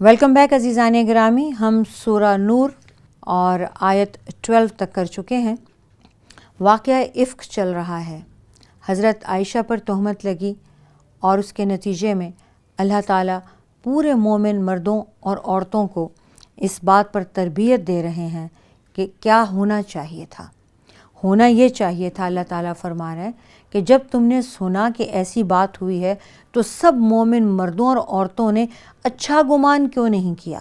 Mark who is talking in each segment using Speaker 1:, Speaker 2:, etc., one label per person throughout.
Speaker 1: Welcome back عزیزان گرامی، ہم سورہ نور اور آیت 12 تک کر چکے ہیں۔ واقعہ افک چل رہا ہے، حضرت عائشہ پر تہمت لگی اور اس کے نتیجے میں اللہ تعالیٰ پورے مومن مردوں اور عورتوں کو اس بات پر تربیت دے رہے ہیں کہ کیا ہونا چاہیے تھا۔ ہونا یہ چاہیے تھا، اللہ تعالیٰ فرما رہے ہیں کہ جب تم نے سنا کہ ایسی بات ہوئی ہے تو سب مومن مردوں اور عورتوں نے اچھا گمان کیوں نہیں کیا؟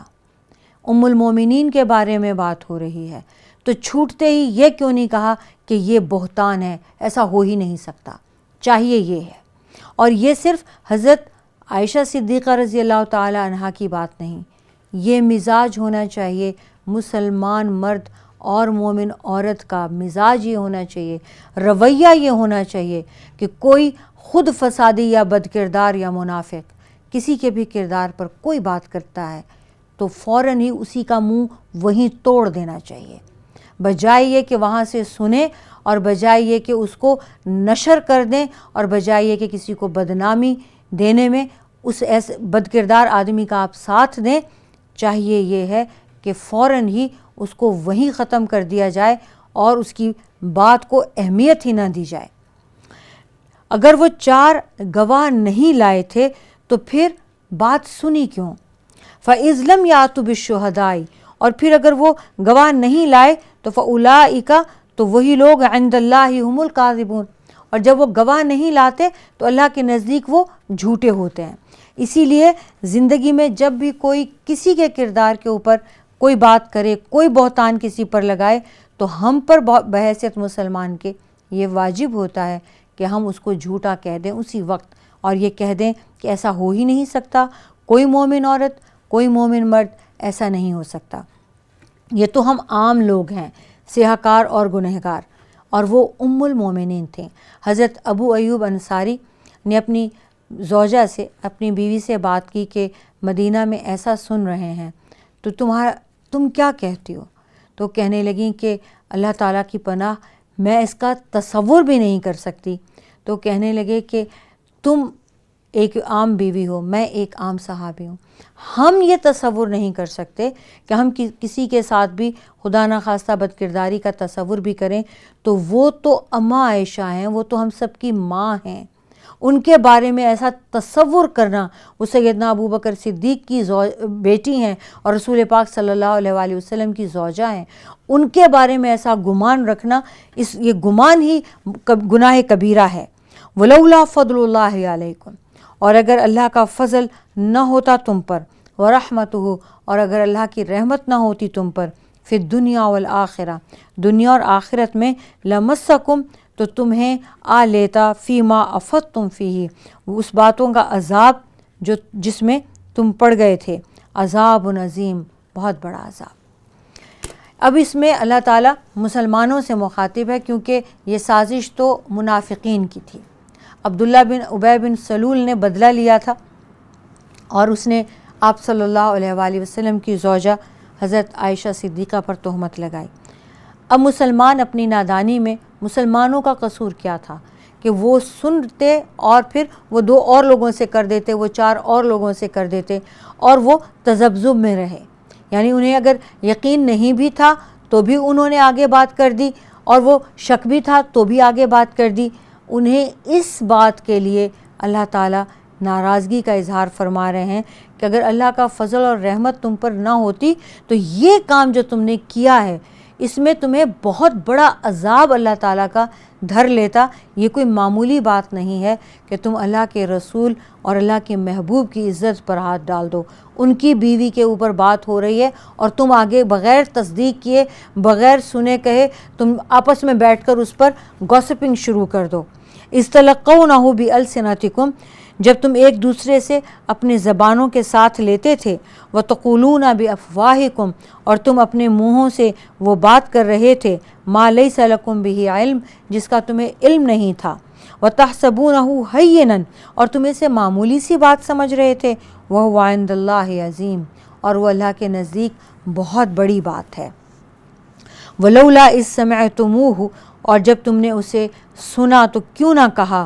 Speaker 1: ام المومنین کے بارے میں بات ہو رہی ہے تو چھوٹتے ہی یہ کیوں نہیں کہا کہ یہ بہتان ہے، ایسا ہو ہی نہیں سکتا، چاہیے یہ ہے۔ اور یہ صرف حضرت عائشہ صدیقہ رضی اللہ تعالی عنہا کی بات نہیں، یہ مزاج ہونا چاہیے مسلمان مرد اور مومن عورت کا۔ مزاج یہ ہونا چاہیے، رویہ یہ ہونا چاہیے کہ کوئی خود فسادی یا بد کردار یا منافق کسی کے بھی کردار پر کوئی بات کرتا ہے تو فوراً ہی اسی کا منہ وہیں توڑ دینا چاہیے، بجائے یہ کہ وہاں سے سنیں اور بجائے یہ کہ اس کو نشر کر دیں اور بجائے یہ کہ کسی کو بدنامی دینے میں اس ایسے بد کردار آدمی کا آپ ساتھ دیں، چاہیے یہ ہے کہ فوراً ہی اس کو وہیں ختم کر دیا جائے اور اس کی بات کو اہمیت ہی نہ دی جائے۔ اگر وہ 4 گواہ نہیں لائے تھے تو پھر بات سنی کیوں؟ فَإِذْ لَمْ يَأْتُوا بِالشُّهَدَاءِ، اور پھر اگر وہ گواہ نہیں لائے تو فَأُولَٰئِكَ، تو وہی لوگ عِندَ اللہِ هُمُ الْكَاذِبُونَ، اور جب وہ گواہ نہیں لاتے تو اللہ کے نزدیک وہ جھوٹے ہوتے ہیں۔ اسی لیے زندگی میں جب بھی کوئی کسی کے کردار کے اوپر کوئی بات کرے، کوئی بہتان کسی پر لگائے تو ہم پر بحیثیت مسلمان کے یہ واجب ہوتا ہے کہ ہم اس کو جھوٹا کہہ دیں اسی وقت، اور یہ کہہ دیں کہ ایسا ہو ہی نہیں سکتا، کوئی مومن عورت کوئی مومن مرد ایسا نہیں ہو سکتا، یہ تو ہم عام لوگ ہیں، سیاہ کار اور گنہگار۔ اور وہ ام المومنین تھیں۔ حضرت ابو ایوب انصاری نے اپنی زوجہ سے، اپنی بیوی سے بات کی کہ مدینہ میں ایسا سن رہے ہیں تو تم کیا کہتی ہو؟ تو کہنے لگیں کہ اللہ تعالیٰ کی پناہ میں اس کا تصور بھی نہیں کر سکتی۔ تو کہنے لگے کہ تم ایک عام بیوی ہو، میں ایک عام صحابی ہوں، ہم یہ تصور نہیں کر سکتے کہ ہم کسی کے ساتھ بھی خدا نخواستہ بد کرداری کا تصور بھی کریں، تو وہ تو اماں عائشہ ہیں، وہ تو ہم سب کی ماں ہیں، ان کے بارے میں ایسا تصور کرنا، وہ سیدنا ابو بکر صدیق کی بیٹی ہیں اور رسول پاک صلی اللہ علیہ وآلہ وسلم کی زوجہ ہیں، ان کے بارے میں ایسا گمان رکھنا، یہ گمان ہی گناہ کبیرہ ہے۔ وَلَوْلَا فَضْلُ اللَّهِ عَلَيْكُمْ، اور اگر اللہ کا فضل نہ ہوتا تم پر، وَرَحْمَتُهُ، اور اگر اللہ کی رحمت نہ ہوتی تم پر، فی الدنیا والآخرہ، دنیا اور آخرت میں، لَمَسَّكُمْ، تو تمہیں آ لیتا، فیما افدتم فیہ، اس باتوں کا عذاب جس میں تم پڑ گئے تھے، عذاب عظیم، بہت بڑا عذاب۔ اب اس میں اللہ تعالیٰ مسلمانوں سے مخاطب ہے کیونکہ یہ سازش تو منافقین کی تھی۔ عبداللہ بن ابی بن سلول نے بدلہ لیا تھا اور اس نے آپ صلی اللہ علیہ وآلہ وسلم کی زوجہ حضرت عائشہ صدیقہ پر تہمت لگائی۔ اب مسلمان اپنی نادانی میں، مسلمانوں کا قصور کیا تھا کہ وہ سنتے اور پھر وہ 2 اور لوگوں سے کر دیتے، وہ 4 اور لوگوں سے کر دیتے، اور وہ تذبذب میں رہے، یعنی انہیں اگر یقین نہیں بھی تھا تو بھی انہوں نے آگے بات کر دی، اور وہ شک بھی تھا تو بھی آگے بات کر دی۔ انہیں اس بات کے لیے اللہ تعالیٰ ناراضگی کا اظہار فرما رہے ہیں کہ اگر اللہ کا فضل اور رحمت تم پر نہ ہوتی تو یہ کام جو تم نے کیا ہے اس میں تمہیں بہت بڑا عذاب اللہ تعالیٰ کا دھر لیتا۔ یہ کوئی معمولی بات نہیں ہے کہ تم اللہ کے رسول اور اللہ کے محبوب کی عزت پر ہاتھ ڈال دو، ان کی بیوی کے اوپر بات ہو رہی ہے اور تم آگے بغیر تصدیق کیے، بغیر سنے کہے تم آپس میں بیٹھ کر اس پر گوسپنگ شروع کر دو۔ اِسْتَلَقَّوْنَهُ بِأَلْسِنَتِكُمْ، جب تم ایک دوسرے سے اپنے زبانوں کے ساتھ لیتے تھے، وَتَقُولُونَ بِأَفْوَاهِكُمْ، اور تم اپنے منہوں سے وہ بات کر رہے تھے، مَا لَيْسَ لَكُمْ بِهِ علم، جس کا تمہیں علم نہیں تھا، وَتَحْسَبُونَهُ هَيِّنًا، اور تم اسے معمولی سی بات سمجھ رہے تھے، وَهُوَ عِندَ اللَّهِ عَظِيمٌ، اور وہ اللہ کے نزدیک بہت بڑی بات ہے۔ وَلَوْلَا إِذْ سَمِعْتُمُوهُ، اور جب تم نے اسے سنا تو کیوں نہ کہا،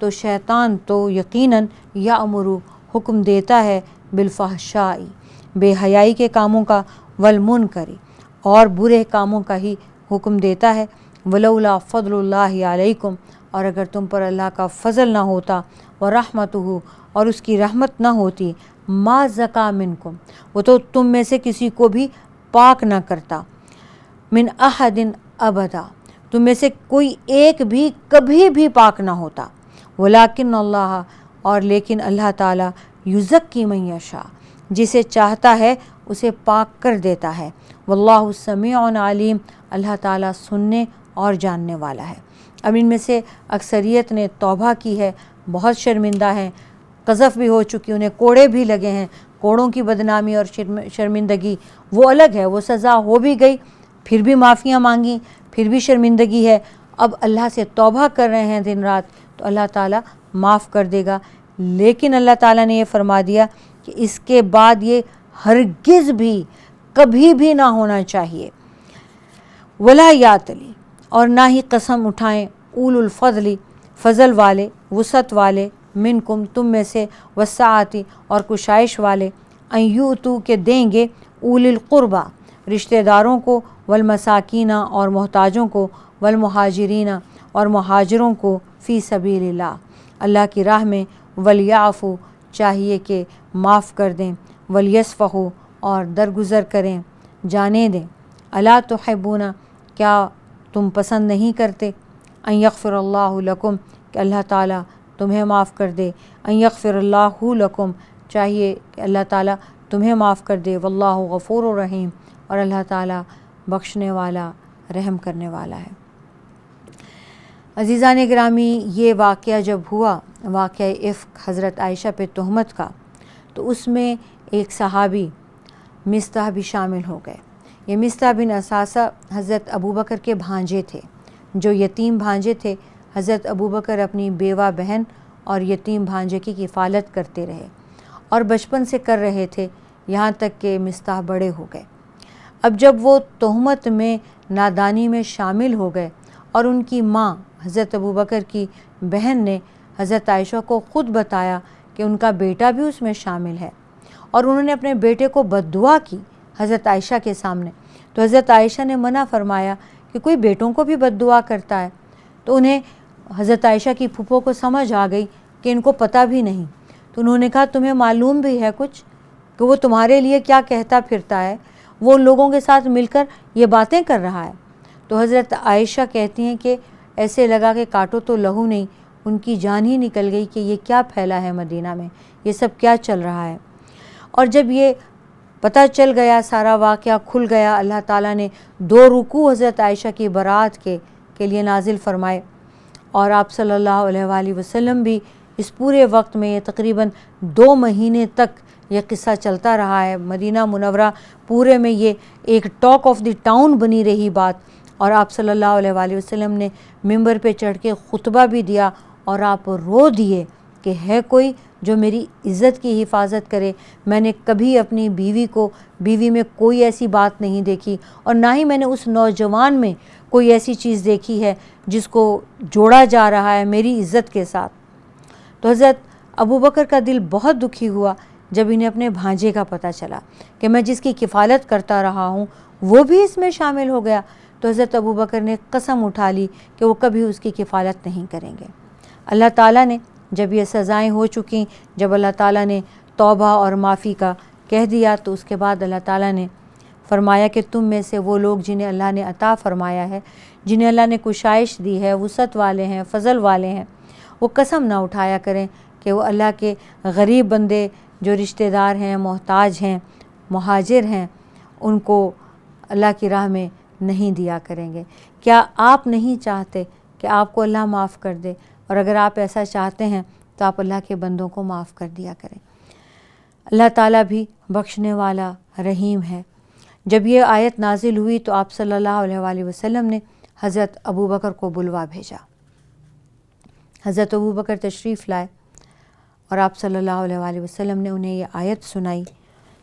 Speaker 1: تو شیطان تو یقیناً یامر حکم دیتا ہے بالفحشاء بے حیائی کے کاموں کا، والمنکر اور برے کاموں کا ہی حکم دیتا ہے، ولولا فضل اللہ علیکم اور اگر تم پر اللہ کا فضل نہ ہوتا، ورحمتہ اور اس کی رحمت نہ ہوتی، ما زکا منکم وہ تو تم میں سے کسی کو بھی پاک نہ کرتا، من احد ابدا تم میں سے کوئی ایک بھی کبھی بھی پاک نہ ہوتا، ولیکن اللہ اور لیکن اللہ تعالیٰ یزکی من یشاء جسے چاہتا ہے اسے پاک کر دیتا ہے، واللہ سمیع علیم اللہ تعالیٰ سننے اور جاننے والا ہے۔ اب ان میں سے اکثریت نے توبہ کی ہے، بہت شرمندہ ہیں، قذف بھی ہو چکی، انہیں کوڑے بھی لگے ہیں، کوڑوں کی بدنامی اور شرمندگی وہ الگ ہے، وہ سزا ہو بھی گئی، پھر بھی معافیاں مانگیں، پھر بھی شرمندگی ہے، اب اللہ سے توبہ کر رہے ہیں دن رات تو اللہ تعالیٰ معاف کر دے گا، لیکن اللہ تعالیٰ نے یہ فرما دیا کہ اس کے بعد یہ ہرگز بھی کبھی بھی نہ ہونا چاہیے، ولا یاتلی اور نہ ہی قسم اٹھائیں اول الفضل فضل والے، وسعت والے، منکم تم میں سے، وسعتی اور کشائش والے، ان یؤتوا کہ دیں گے، اول القربہ رشتہ داروں کو، والمساکین اور محتاجوں کو، والمہاجرین اور مہاجروں کو، فی سبیل اللہ اللہ کی راہ میں، ولیعفو چاہیے کہ معاف کر دیں، ولیصفحوا اور درگزر کریں، جانے دیں، الا تحبون کیا تم پسند نہیں کرتے، ان یغفر اللہ لکم کہ اللہ تعالیٰ تمہیں معاف کر دے، ان یغفر اللہ لکم چاہیے کہ اللہ تعالیٰ تمہیں معاف کر دے، واللہ غفور الرحیم اور اللہ تعالیٰ بخشنے والا رحم کرنے والا ہے۔ عزیزان گرامی، یہ واقعہ جب ہوا، واقعہ افک حضرت عائشہ پہ تہمت کا، تو اس میں ایک صحابی مصطح بھی شامل ہو گئے۔ یہ مصطح بن اساسہ حضرت ابوبکر کے بھانجے تھے، جو یتیم بھانجے تھے۔ حضرت ابوبکر اپنی بیوہ بہن اور یتیم بھانجے کی کفالت کرتے رہے اور بچپن سے کر رہے تھے، یہاں تک کہ مصطح بڑے ہو گئے۔ اب جب وہ تہمت میں نادانی میں شامل ہو گئے اور ان کی ماں حضرت ابوبکر کی بہن نے حضرت عائشہ کو خود بتایا کہ ان کا بیٹا بھی اس میں شامل ہے، اور انہوں نے اپنے بیٹے کو بد دعا کی حضرت عائشہ کے سامنے، تو حضرت عائشہ نے منع فرمایا کہ کوئی بیٹوں کو بھی بد دعا کرتا ہے، تو انہیں حضرت عائشہ کی پھپھو کو سمجھ آ گئی کہ ان کو پتہ بھی نہیں، تو انہوں نے کہا تمہیں معلوم بھی ہے کچھ کہ وہ تمہارے لیے کیا کہتا پھرتا ہے، وہ ان لوگوں کے ساتھ مل کر یہ باتیں کر رہا ہے۔ تو حضرت عائشہ کہتی ہیں کہ ایسے لگا کہ کاٹو تو لہو نہیں، ان کی جان ہی نکل گئی کہ یہ کیا پھیلا ہے مدینہ میں، یہ سب کیا چل رہا ہے۔ اور جب یہ پتہ چل گیا، سارا واقعہ کھل گیا، اللہ تعالیٰ نے 2 رکوع حضرت عائشہ کی برات کے لیے نازل فرمائے، اور آپ صلی اللہ علیہ وآلہ وسلم بھی اس پورے وقت میں، یہ تقریباً 2 مہینے تک یہ قصہ چلتا رہا ہے، مدینہ منورہ پورے میں یہ ایک ٹاک آف دی ٹاؤن بنی رہی بات، اور آپ صلی اللہ علیہ وآلہ وسلم نے ممبر پہ چڑھ کے خطبہ بھی دیا اور آپ رو دیے کہ ہے کوئی جو میری عزت کی حفاظت کرے، میں نے کبھی اپنی بیوی میں کوئی ایسی بات نہیں دیکھی، اور نہ ہی میں نے اس نوجوان میں کوئی ایسی چیز دیکھی ہے جس کو جوڑا جا رہا ہے میری عزت کے ساتھ۔ تو حضرت ابوبکر کا دل بہت دکھی ہوا جب انہیں اپنے بھانجے کا پتہ چلا کہ میں جس کی کفالت کرتا رہا ہوں وہ بھی اس میں شامل ہو گیا، تو حضرت ابوبکر نے قسم اٹھا لی کہ وہ کبھی اس کی کفالت نہیں کریں گے۔ اللہ تعالیٰ نے جب یہ سزائیں ہو چکیں، جب اللہ تعالیٰ نے توبہ اور معافی کا کہہ دیا، تو اس کے بعد اللہ تعالیٰ نے فرمایا کہ تم میں سے وہ لوگ جنہیں اللہ نے عطا فرمایا ہے، جنہیں اللہ نے کشائش دی ہے، وسعت والے ہیں، فضل والے ہیں، وہ قسم نہ اٹھایا کریں کہ وہ اللہ کے غریب بندے جو رشتہ دار ہیں، محتاج ہیں، مہاجر ہیں، ان کو اللہ کی راہ میں نہیں دیا کریں گے۔ کیا آپ نہیں چاہتے کہ آپ کو اللہ معاف کر دے؟ اور اگر آپ ایسا چاہتے ہیں تو آپ اللہ کے بندوں کو معاف کر دیا کریں۔ اللہ تعالیٰ بھی بخشنے والا رحیم ہے۔ جب یہ آیت نازل ہوئی تو آپ صلی اللہ علیہ وآلہ وسلم نے حضرت ابوبکر کو بلوا بھیجا۔ حضرت ابوبکر تشریف لائے اور آپ صلی اللہ علیہ وآلہ وسلم نے انہیں یہ آیت سنائی،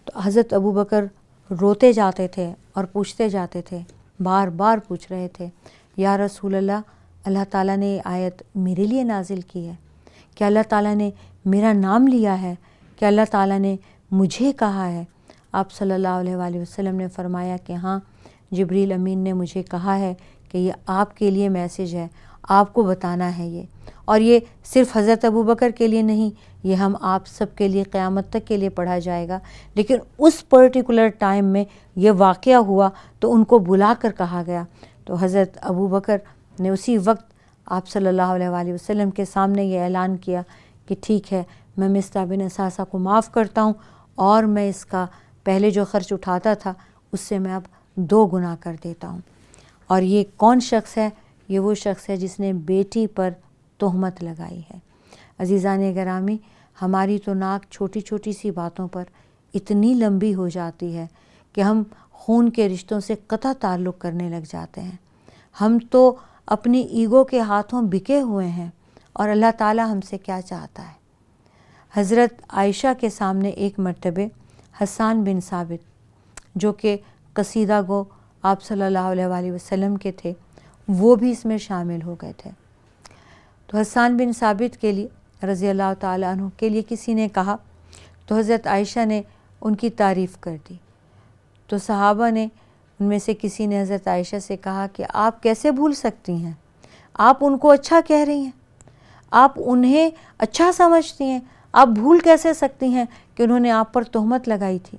Speaker 1: تو حضرت ابوبکر روتے جاتے تھے اور پوچھتے جاتے تھے، بار بار پوچھ رہے تھے، یا رسول اللہ، اللہ تعالیٰ نے یہ آیت میرے لیے نازل کی ہے، کہ اللہ تعالیٰ نے میرا نام لیا ہے، کہ اللہ تعالیٰ نے مجھے کہا ہے؟ آپ صلی اللہ علیہ وآلہ وسلم نے فرمایا کہ ہاں، جبریل امین نے مجھے کہا ہے کہ یہ آپ کے لیے میسج ہے، آپ کو بتانا ہے یہ، اور یہ صرف حضرت ابوبکر کے لیے نہیں، یہ ہم آپ سب کے لیے قیامت تک کے لیے پڑھا جائے گا۔ لیکن اس پرٹیکولر ٹائم میں یہ واقعہ ہوا تو ان کو بلا کر کہا گیا، تو حضرت ابوبکر نے اسی وقت آپ صلی اللہ علیہ وآلہ وسلم کے سامنے یہ اعلان کیا کہ ٹھیک ہے، میں مصطح بن اثاثہ کو معاف کرتا ہوں، اور میں اس کا پہلے جو خرچ اٹھاتا تھا اس سے میں اب 2 گنا کر دیتا ہوں۔ اور یہ کون شخص ہے؟ یہ وہ شخص ہے جس نے بیٹی پر تہمت لگائی ہے۔ عزیزان گرامی، ہماری تو ناک چھوٹی چھوٹی سی باتوں پر اتنی لمبی ہو جاتی ہے کہ ہم خون کے رشتوں سے قطع تعلق کرنے لگ جاتے ہیں۔ ہم تو اپنی ایگو کے ہاتھوں بکے ہوئے ہیں، اور اللہ تعالیٰ ہم سے کیا چاہتا ہے؟ حضرت عائشہ کے سامنے ایک مرتبہ حسان بن ثابت، جو کہ قصیدہ گو آپ صلی اللہ علیہ وآلہ وسلم کے تھے، وہ بھی اس میں شامل ہو گئے تھے۔ تو حسان بن ثابت کے لیے رضی اللہ تعالیٰ عنہ کے لیے کسی نے کہا، تو حضرت عائشہ نے ان کی تعریف کر دی۔ تو صحابہ نے ان میں سے کسی نے حضرت عائشہ سے کہا کہ آپ کیسے بھول سکتی ہیں؟ آپ ان کو اچھا کہہ رہی ہیں، آپ انہیں اچھا سمجھتی ہیں، آپ بھول کیسے سکتی ہیں کہ انہوں نے آپ پر تہمت لگائی تھی؟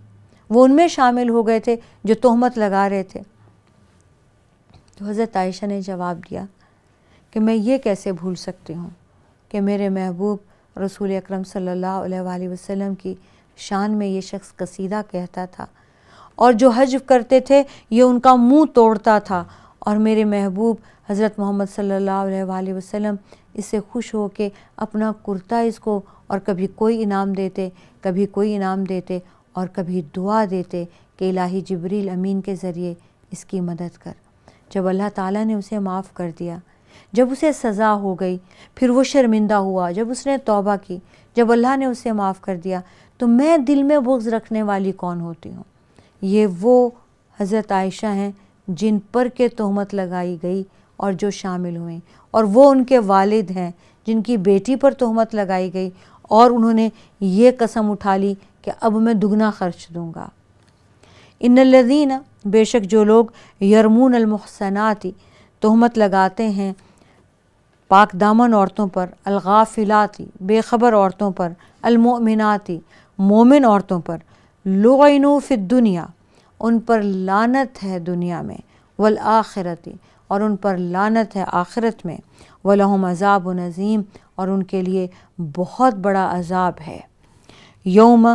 Speaker 1: وہ ان میں شامل ہو گئے تھے جو تہمت لگا رہے تھے۔ تو حضرت عائشہ نے جواب دیا کہ میں یہ کیسے بھول سکتی ہوں کہ میرے محبوب رسول اکرم صلی اللہ علیہ وآلہ وسلم کی شان میں یہ شخص قصیدہ کہتا تھا، اور جو حج کرتے تھے یہ ان کا منہ توڑتا تھا، اور میرے محبوب حضرت محمد صلی اللہ علیہ وآلہ وسلم اس سے خوش ہو کے اپنا کرتا اس کو اور کبھی کوئی انعام دیتے، کبھی کوئی انعام دیتے، اور کبھی دعا دیتے کہ الہی جبریل امین کے ذریعے اس کی مدد کر۔ جب اللہ تعالیٰ نے اسے معاف کر دیا، جب اسے سزا ہو گئی، پھر وہ شرمندہ ہوا، جب اس نے توبہ کی، جب اللہ نے اسے معاف کر دیا، تو میں دل میں بغض رکھنے والی کون ہوتی ہوں؟ یہ وہ حضرت عائشہ ہیں جن پر کے تہمت لگائی گئی اور جو شامل ہوئیں، اور وہ ان کے والد ہیں جن کی بیٹی پر تہمت لگائی گئی اور انہوں نے یہ قسم اٹھا لی کہ اب میں دگنا خرچ دوں گا۔ ان الذین، بے شک جو لوگ یرمون المحصنات، تہمت لگاتے ہیں پاک دامن عورتوں پر، الغافلات، بے خبر عورتوں پر، المؤمنات، مومن عورتوں پر، لعنوا فی الدنیا، ان پر لعنت ہے دنیا میں، والآخرت، اور ان پر لعنت ہے آخرت میں، وَلَهُمْ عَذَابٌ عَظِيمٌ، اور ان کے لیے بہت بڑا عذاب ہے۔ یوم،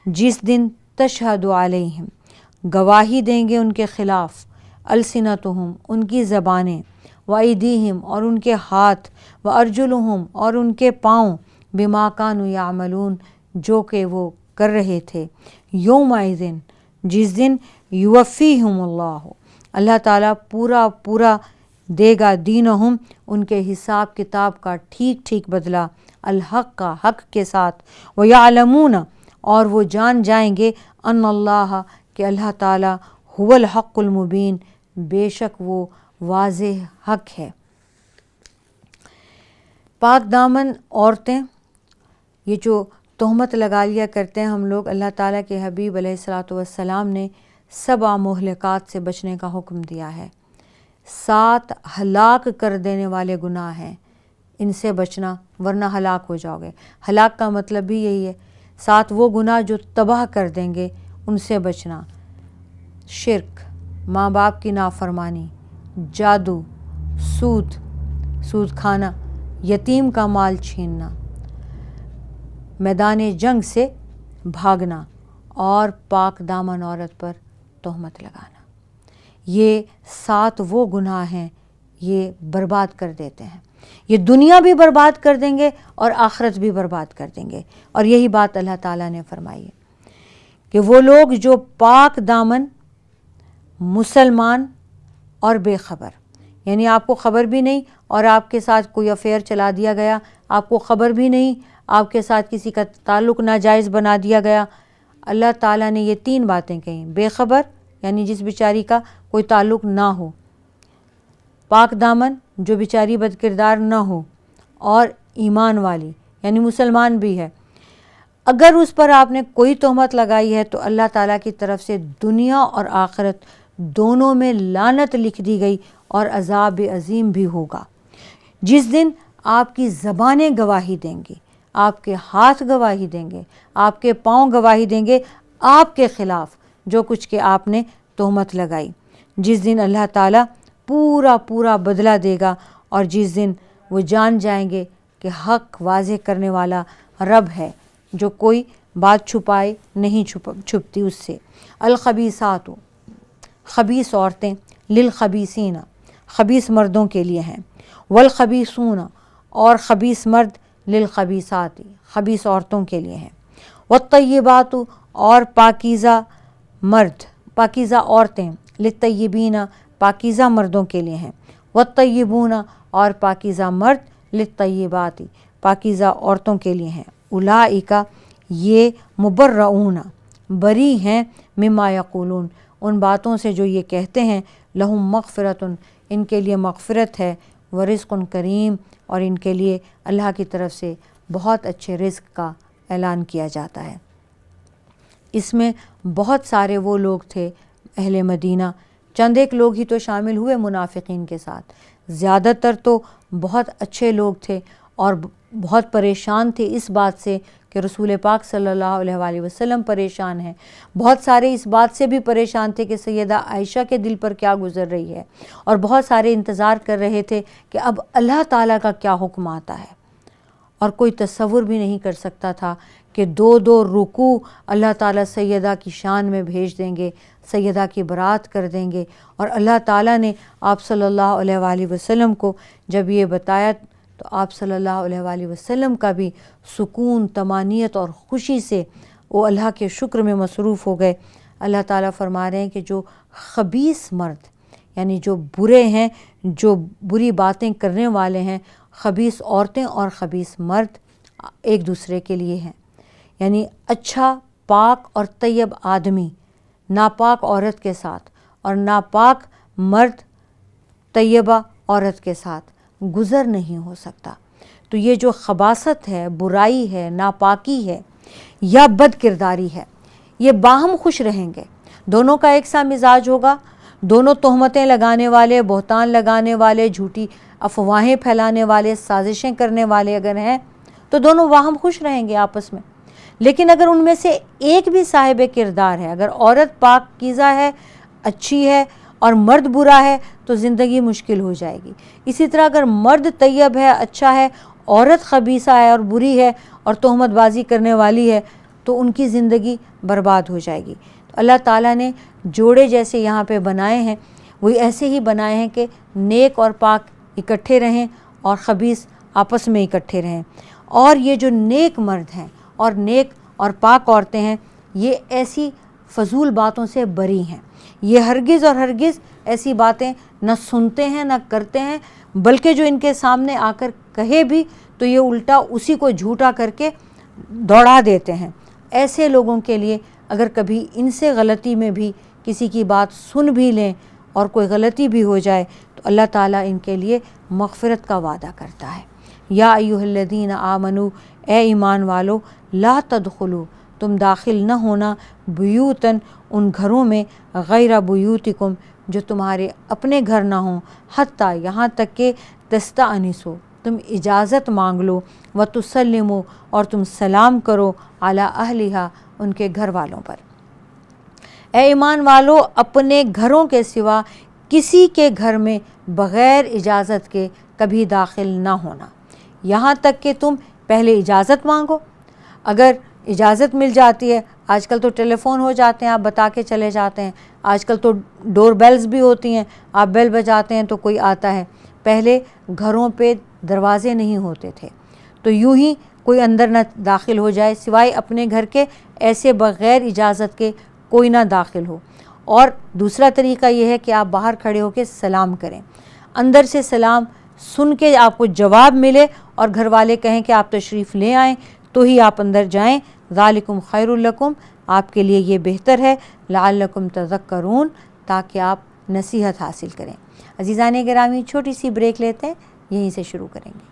Speaker 1: جس دن تشہد علیہم، گواہی دیں گے ان کے خلاف، السنتہم، ان کی زبانیں، وایدیہم، اور ان کے ہاتھ، وارجلہم، اور ان کے پاؤں، بما کانوا یعملون، جو کہ وہ کر رہے تھے۔ یومئذ، جس دن یوفیہم اللہ، اللہ تعالیٰ پورا دے گا، دینہم، ان کے حساب کتاب کا ٹھیک ٹھیک بدلہ، الحق کا، حق کے ساتھ، ویعلمون، اور وہ جان جائیں گے، ان اللہ، کہ اللہ تعالیٰ، هو الحق المبین، بے شک وہ واضح حق ہے۔ پاک دامن عورتیں، یہ جو تہمت لگا لیا کرتے ہیں ہم لوگ، اللہ تعالیٰ کے حبیب علیہ الصلاۃ والسلام نے 7 مہلکات سے بچنے کا حکم دیا ہے۔ 7 ہلاک کر دینے والے گناہ ہیں، ان سے بچنا، ورنہ ہلاک ہو جاؤ گے۔ ہلاک کا مطلب بھی یہی ہے، 7 وہ گناہ جو تباہ کر دیں گے، ان سے بچنا۔ شرک، ماں باپ کی نافرمانی، جادو، سود کھانا، یتیم کا مال چھیننا، میدان جنگ سے بھاگنا، اور پاک دامن عورت پر تہمت لگانا۔ یہ 7 وہ گناہ ہیں، یہ برباد کر دیتے ہیں، یہ دنیا بھی برباد کر دیں گے اور آخرت بھی برباد کر دیں گے۔ اور یہی بات اللہ تعالیٰ نے فرمائی ہے کہ وہ لوگ جو پاک دامن مسلمان اور بے خبر، یعنی آپ کو خبر بھی نہیں اور آپ کے ساتھ کوئی افیئر چلا دیا گیا، آپ کو خبر بھی نہیں، آپ کے ساتھ کسی کا تعلق ناجائز بنا دیا گیا۔ اللہ تعالیٰ نے یہ 3 باتیں کہیں، بے خبر یعنی جس بیچاری کا کوئی تعلق نہ ہو، پاک دامن جو بیچاری بد کردار نہ ہو، اور ایمان والی یعنی مسلمان بھی ہے، اگر اس پر آپ نے کوئی تہمت لگائی ہے تو اللہ تعالیٰ کی طرف سے دنیا اور آخرت دونوں میں لعنت لکھ دی گئی اور عذاب عظیم بھی ہوگا۔ جس دن آپ کی زبانیں گواہی دیں گی، آپ کے ہاتھ گواہی دیں گے، آپ کے پاؤں گواہی دیں گے آپ کے خلاف جو کچھ کہ آپ نے تہمت لگائی، جس دن اللہ تعالیٰ پورا بدلہ دے گا، اور جس دن وہ جان جائیں گے کہ حق واضح کرنے والا رب ہے جو کوئی بات چھپائے نہیں چھپتی اس سے۔ الخبیثات، خبیث عورتیں، للخبیثین، خبیث مردوں کے لیے ہیں، والخبیثون، اور خبیث مرد، للخبیثات، خبیث عورتوں کے لیے ہیں، والطیبات، اور پاکیزہ مرد، پاکیزہ عورتیں، للطیبین، پاکیزہ مردوں کے لیے ہیں، والطیبون، اور پاکیزہ مرد، للطیبات، پاکیزہ عورتوں کے لیے ہیں، اولئک، یہ مبرؤون، بری ہیں، مما یقولون، ان باتوں سے جو یہ کہتے ہیں، لہم مغفرۃ، ان کے لیے مغفرت ہے، ورزق کریم، اور ان کے لیے اللہ کی طرف سے بہت اچھے رزق کا اعلان کیا جاتا ہے۔ اس میں بہت سارے وہ لوگ تھے اہل مدینہ، چند ایک لوگ ہی تو شامل ہوئے منافقین کے ساتھ، زیادہ تر تو بہت اچھے لوگ تھے اور بہت پریشان تھے اس بات سے کہ رسول پاک صلی اللہ علیہ وآلہ وسلم پریشان ہیں۔ بہت سارے اس بات سے بھی پریشان تھے کہ سیدہ عائشہ کے دل پر کیا گزر رہی ہے، اور بہت سارے انتظار کر رہے تھے کہ اب اللہ تعالیٰ کا کیا حکم آتا ہے، اور کوئی تصور بھی نہیں کر سکتا تھا کہ 2 رکوع اللہ تعالیٰ سیدہ کی شان میں بھیج دیں گے، سیدہ کی برات کر دیں گے، اور اللہ تعالیٰ نے آپ صلی اللہ علیہ وآلہ وسلم کو جب یہ بتایا تو آپ صلی اللہ علیہ وآلہ وسلم کا بھی سکون، طمانینت اور خوشی سے وہ اللہ کے شکر میں مصروف ہو گئے۔ اللہ تعالیٰ فرما رہے ہیں کہ جو خبیث مرد، یعنی جو برے ہیں، جو بری باتیں کرنے والے ہیں، خبیث عورتیں اور خبیث مرد ایک دوسرے کے لیے ہیں، یعنی اچھا پاک اور طیب آدمی ناپاک عورت کے ساتھ، اور ناپاک مرد طیبہ عورت کے ساتھ گزر نہیں ہو سکتا۔ تو یہ جو خباثت ہے، برائی ہے، ناپاکی ہے یا بد کرداری ہے، یہ باہم خوش رہیں گے، دونوں کا ایک سا مزاج ہوگا، دونوں تہمتیں لگانے والے، بہتان لگانے والے، جھوٹی افواہیں پھیلانے والے، سازشیں کرنے والے اگر ہیں تو دونوں باہم خوش رہیں گے آپس میں۔ لیکن اگر ان میں سے ایک بھی صاحب کردار ہے، اگر عورت پاکیزہ ہے، اچھی ہے، اور مرد برا ہے تو زندگی مشکل ہو جائے گی۔ اسی طرح اگر مرد طیب ہے، اچھا ہے، عورت خبیثہ ہے اور بری ہے اور تہمت بازی کرنے والی ہے تو ان کی زندگی برباد ہو جائے گی۔ تو اللہ تعالیٰ نے جوڑے جیسے یہاں پہ بنائے ہیں، وہی ایسے ہی بنائے ہیں کہ نیک اور پاک اکٹھے رہیں اور خبیث آپس میں اکٹھے رہیں۔ اور یہ جو نیک مرد ہیں اور نیک اور پاک عورتیں ہیں، یہ ایسی فضول باتوں سے بری ہیں، یہ ہرگز اور ہرگز ایسی باتیں نہ سنتے ہیں نہ کرتے ہیں، بلکہ جو ان کے سامنے آ کر کہے بھی تو یہ الٹا اسی کو جھوٹا کر کے دوڑا دیتے ہیں۔ ایسے لوگوں کے لیے اگر کبھی ان سے غلطی میں بھی کسی کی بات سن بھی لیں اور کوئی غلطی بھی ہو جائے تو اللہ تعالیٰ ان کے لیے مغفرت کا وعدہ کرتا ہے۔ یا ایھا الذین آمنو، اے ایمان والو، لا تدخلوا، تم داخل نہ ہونا، بیوتن، ان گھروں میں، غیر بیوتکم، جو تمہارے اپنے گھر نہ ہوں، حتیٰ، یہاں تک کہ تستأنسوا، تم اجازت مانگ لو، وتسلموا، اور تم سلام کرو، علی اہلہا، ان کے گھر والوں پر۔ اے ایمان والو، اپنے گھروں کے سوا کسی کے گھر میں بغیر اجازت کے کبھی داخل نہ ہونا، یہاں تک کہ تم پہلے اجازت مانگو۔ اگر اجازت مل جاتی ہے، آج کل تو ٹیلی فون ہو جاتے ہیں، آپ بتا کے چلے جاتے ہیں، آج کل تو ڈور بیلز بھی ہوتی ہیں، آپ بیل بجاتے ہیں تو کوئی آتا ہے۔ پہلے گھروں پہ دروازے نہیں ہوتے تھے تو یوں ہی کوئی اندر نہ داخل ہو جائے سوائے اپنے گھر کے، ایسے بغیر اجازت کے کوئی نہ داخل ہو۔ اور دوسرا طریقہ یہ ہے کہ آپ باہر کھڑے ہو کے سلام کریں، اندر سے سلام سن کے آپ کو جواب ملے اور گھر والے کہیں کہ آپ تشریف لے آئیں تو ہی آپ اندر جائیں۔ ذالکم خیر لکم، آپ کے لیے یہ بہتر ہے، لعلکم تذکرون، تاکہ آپ نصیحت حاصل کریں۔ عزیزان گرامی، چھوٹی سی بریک لیتے ہیں، یہیں سے شروع کریں گے۔